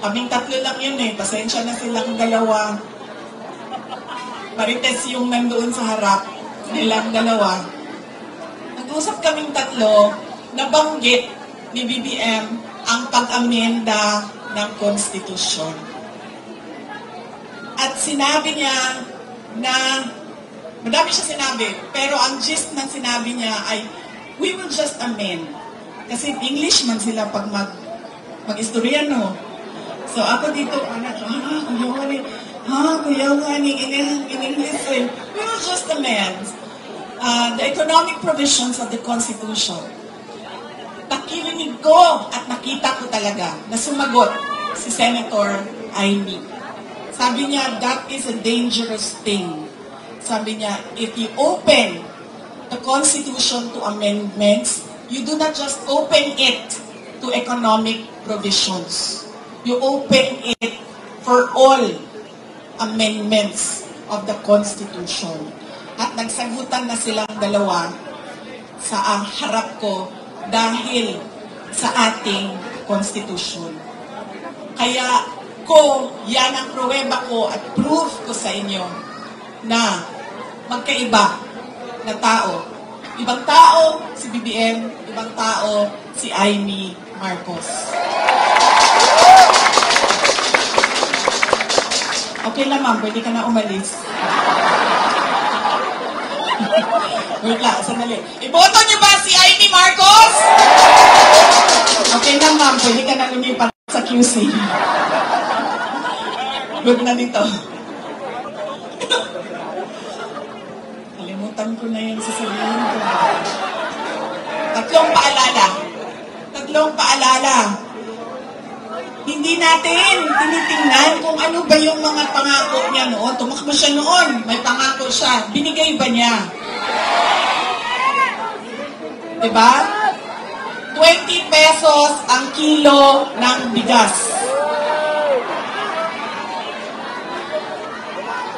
Kaming tatlo lang yun eh. Pasensya na silang dalawa. Marites yung nandoon sa harap. Nilang dalawa. Nag-usap kaming tatlo, nabanggit ni BBM ang pag-amenda ng konstitusyon. At sinabi niya na, madami siya sinabi, pero ang gist ng sinabi niya ay, we will just amend. Kasi English man sila pag mag-istorya, no? So ako dito, kuya nga, in English, we will just amend the economic provisions of the Constitution. Nakikinig ko at nakita ko talaga na sumagot si Senator Amy. Sabi niya, that is a dangerous thing. Sabi niya, if you open the Constitution to amendments, you do not just open it to economic provisions. You open it for all amendments of the Constitution. At nagsagutan na silang dalawa sa harap ko dahil sa ating Constitution. Kaya yan ang pruweba ko at proof ko sa inyo na magkaiba na tao. Ibang tao si BBM, ibang tao si Amy Marcos. Okay lang ma'am, pwede ka na umalis. Wait lang, sandali. Iboto niyo ba si Amy Marcos? Okay lang ma'am, pwede ka na lumipat sa QC. Good na dito. Kalimutan ko na yung sasabihin ko. Tatlong paalala. Hindi natin tinitingnan kung ano ba yung mga pangako niya noon. Tumakbo siya noon. May pangako siya. Binigay ba niya? Diba? 20 pesos ang kilo ng bigas.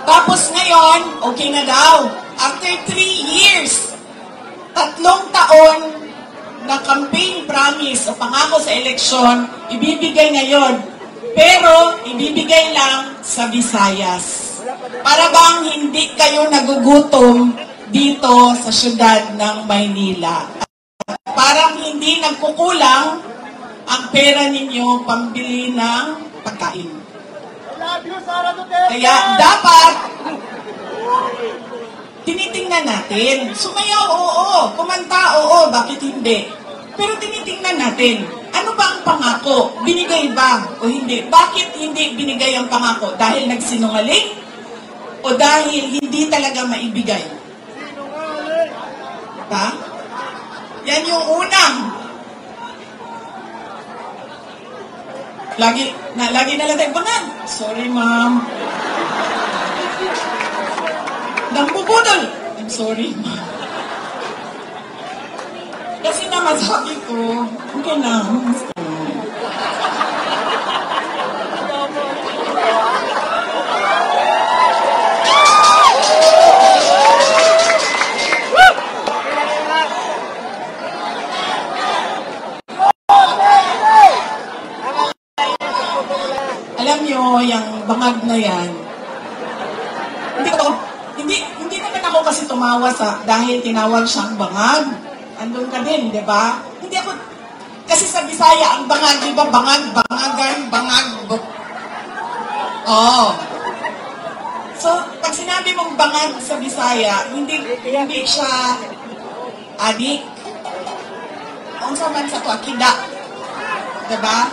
Tapos ngayon, okay na daw. After 3 years, 3 taon na campaign promise o pangako sa eleksyon, ibibigay ngayon. Pero, ibibigay lang sa Visayas. Para bang hindi kayo nagugutom dito sa syudad ng Maynila. At parang hindi nagkukulang ang pera ninyo pambili ng pagkain. Kaya dapat tinitingnan natin. Sumayaw, oo. Kumanta, oo. Bakit hindi? Pero tinitingnan natin. Ano ba ang pangako? Binigay ba o hindi? Bakit hindi binigay ang pangako? Dahil nagsinungaling? O dahil hindi talaga maibigay? Diba? Yan yung unang. Lagi na lang tayo, bangan. Sorry, ma'am. Nambubudol. I'm sorry, ma'am. Kasi naman sabi ko, okay na. Alam nyo, yung bangag na yan, hindi naman ako kasi tumawa dahil tinawag siyang bangag. Andun ka din, di ba? Hindi ako, kasi sa Bisaya, ang bangag, di ba? Bangag, bangagan, bangag. Oh. So, pag sinabi mong bangag sa Bisaya, hindi siya adik. Ang saman sa to, akida. Di ba?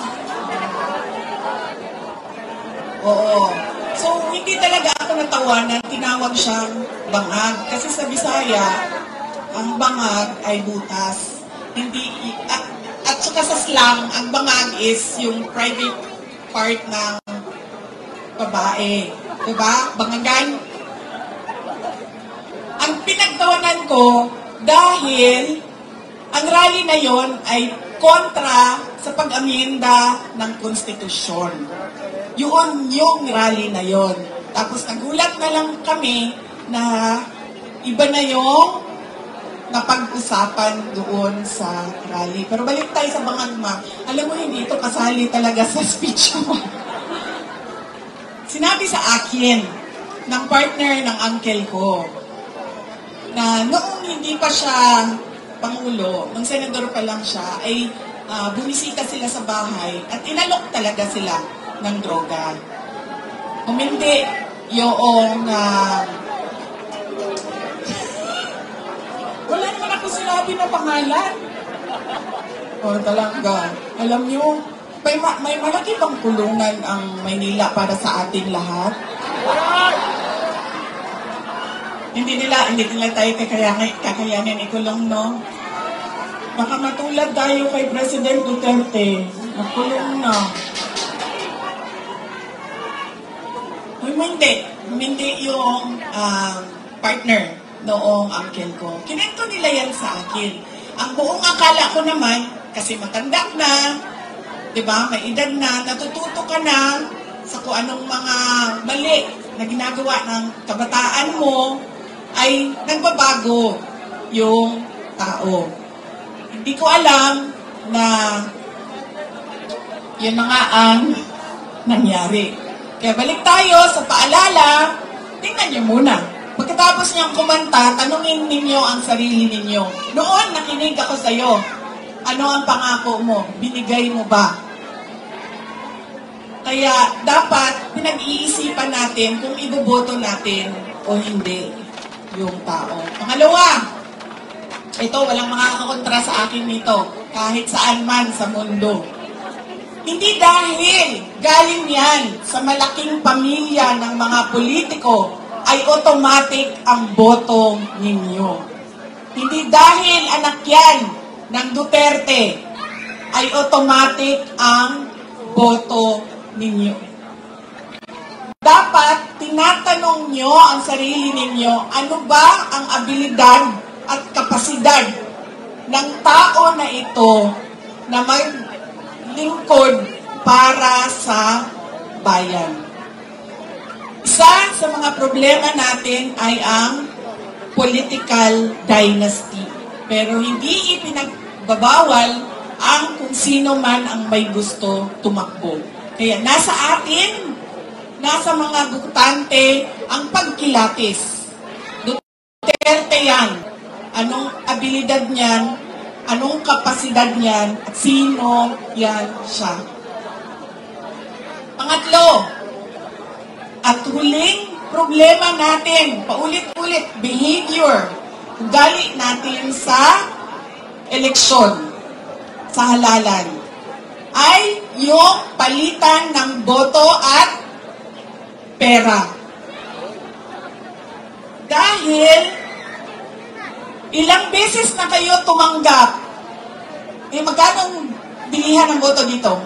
Oo. So, hindi talaga ako natawa na tinawag siyang bangag. Kasi sa Bisaya, ang bangag ay butas. Hindi, at saka sa slang, ang bangag is yung private part ng babae. Diba? Bangagan. Ang pinagtawanan ko, dahil ang rally na yon ay kontra sa pag-amyenda ng konstitusyon. Yun yung rally na yon. Tapos nagulat na lang kami na iba na yung napag-usapan doon sa rally. Pero balik tayo sa bangag, ma. Alam mo, hindi ito kasali talaga sa speech mo. Sinabi sa akin ng partner ng uncle ko na noong hindi pa siya Pangulo, nung senador pa lang siya, ay bumisita sila sa bahay at inalok talaga sila ng droga. Humindi yung wala naman ako sinabi na pangalan. O talaga, alam nyo, may malaki bang kulungan ang Maynila para sa ating lahat? Hindi nila tayo kakayanin ikulong, no? Baka matulad tayo kay President Duterte. Nakulong na. Hindi yung partner noong uncle ko. Kinento nila yan sa akin. Ang buong akala ko naman, kasi matanda na, di ba, may edad na, natututo ka na sa kung anong mga mali na ginagawa ng kabataan mo, ay nagbabago yung tao. Hindi ko alam na yun na nga ang nangyari. Kaya balik tayo sa paalala, tingnan niyo muna. Pagkatapos niyang kumanta, tanungin ninyo ang sarili ninyo. Noon, nakinig ako sa'yo. Ano ang pangako mo? Binigay mo ba? Kaya dapat pinag-iisipan natin kung iboboto natin o hindi yung tao. Pangalawa, ito, walang makakakontra sa akin nito. Kahit saan man sa mundo. Hindi dahil galing yan sa malaking pamilya ng mga politiko ay automatic ang boto ninyo. Hindi dahil anak yan ng Duterte ay automatic ang boto ninyo. Dapat tinatanong nyo ang sarili ninyo, ano ba ang abilidad at kapasidad ng tao na ito na maglingkod para sa bayan. Isa sa mga problema natin ay ang political dynasty. Pero hindi ipinagbabawal ang kung sino man ang may gusto tumakbo. Kaya nasa atin, nasa mga butante ang pagkilatis. Duterte yan. Anong abilidad niyan, anong kapasidad niyan, at sino yan siya. Pangatlo, at huling problema natin, paulit-ulit, behavior, ugali natin sa eleksyon, sa halalan, ay yung palitan ng boto at pera. Dahil ilang beses na kayo tumanggap, magkano bilihan ng boto dito?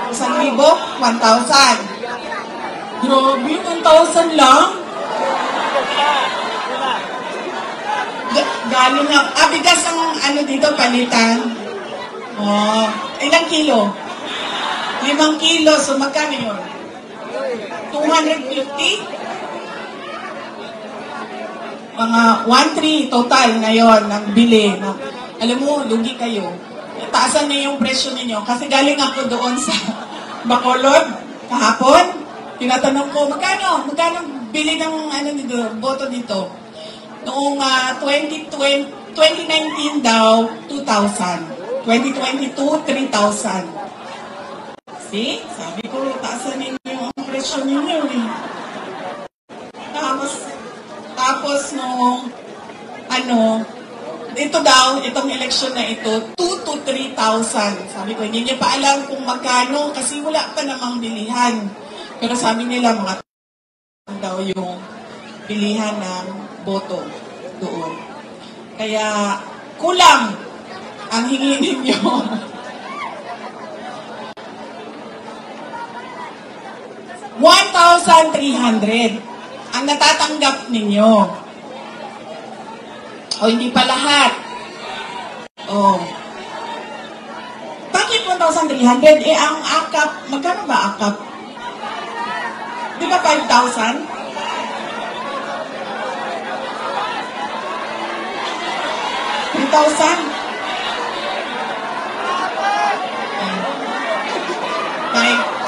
1,000? 1,000. Grabe, 1,000 lang? Galing nga. Bigas ang ano dito, palitan. Oh, ilang kilo? 5 kilo. So, magkano yun? 250? Mga 1,300 total ngayon ng bili. Alam mo, lugi kayo. Taasan niyo yung presyo ninyo. Kasi galing ako doon sa Bacolod kahapon. Tinatanong ko, magkano bili ng boto dito? Noong 2019 daw, 2,000. 2022, 3,000. See? Sabi ko, taasan ninyo yung presyo ninyo. Tapos nung ito daw, itong eleksyon na ito, 2,000 to 3,000. Sabi ko, hindi niya pa alam kung magkano kasi wala pa namang bilihan. Pero sabi nila, mga daw yung bilihan ng boto doon. Kaya, kulang ang hingi ninyo. 1,300 ang natatanggap ninyo. O hindi pa lahat. O. Bakit 1,300? Ang akap, magkano ba akap? Di ba 5,000? 3,000?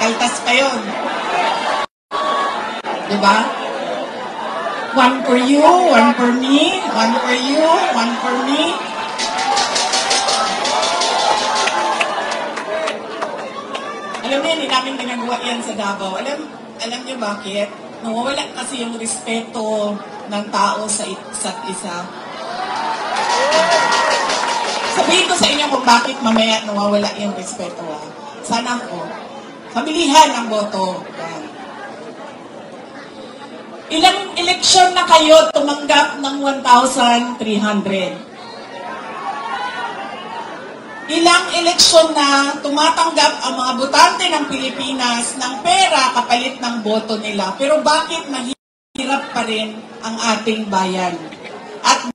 Kaltas pa yun. Diba? One for you, one for me, one for you, one for me. Alam niyo, hindi namin ginagawa yan sa Davao. Alam niyo bakit? Nawawala kasi yung respeto ng tao sa isa't isa. Sabihin ko sa inyo kung bakit mamaya nawawala yung respeto. Sana ako. Pabilihan ang boto. Yan. Ilang eleksyon na kayo tumanggap ng 1,300? Ilang eleksyon na tumatanggap ang mga botante ng Pilipinas ng pera kapalit ng boto nila. Pero bakit mahirap pa rin ang ating bayan? At